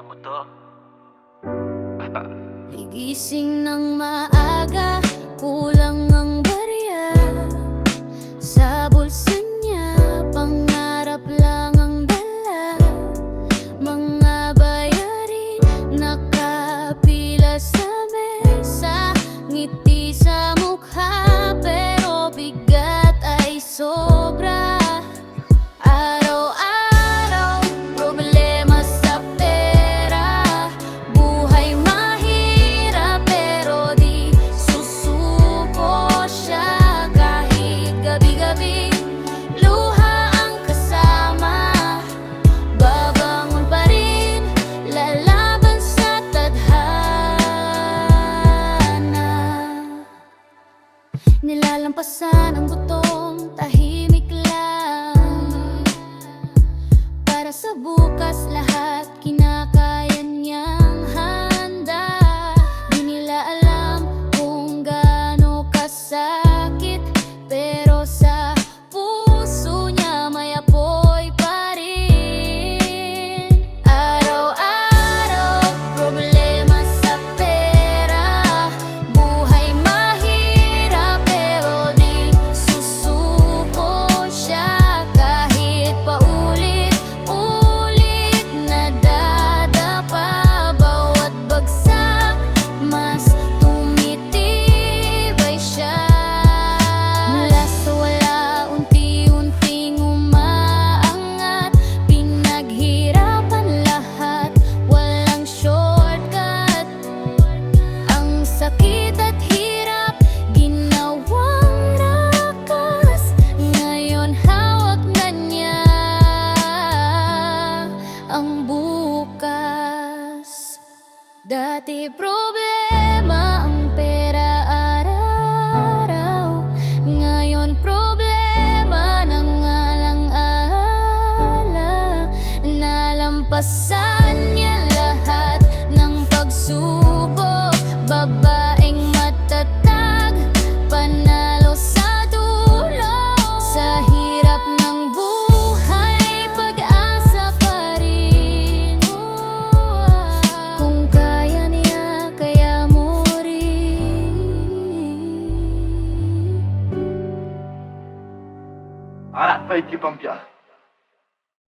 mo to. Gigising ng maaga, kulang ang barya. Sa bulsa niya, pangarap lang ang dala. Mga bayarin, nakapila sa mesa. Ngiti sa mukha, pero bigat ay sobra. Nilalampasan ang butong, tahimik lang. Para sa bukas lahat, kinakaya niyang handa. Di nila alam kung gaano kasakit, pero sa puso niya may apoy pa rin. Araw-araw, problema sa pera. Buhay mahirap, pero di susuko siya. Kahit paulit-ulit nadadapa, bawat bagsak mas tumitibay siya. Mula sa wala, unti-unting umaangat. Pinaghirapan lahat, walang shortcut. Ang sakit at hirap, ginawang rakas. Ngayon hawak na niya ang bukas. Dati problema ang pera araw-araw. Ngayon problema ng alang-ala. Nalampasan niya lahat ng pagsubok. Babaeng matatag, panalo sa dulo. Sa hirap ng buhay, pag-asa pa rin. Kung kaya niya, kaya mo rin. Para, 5G pang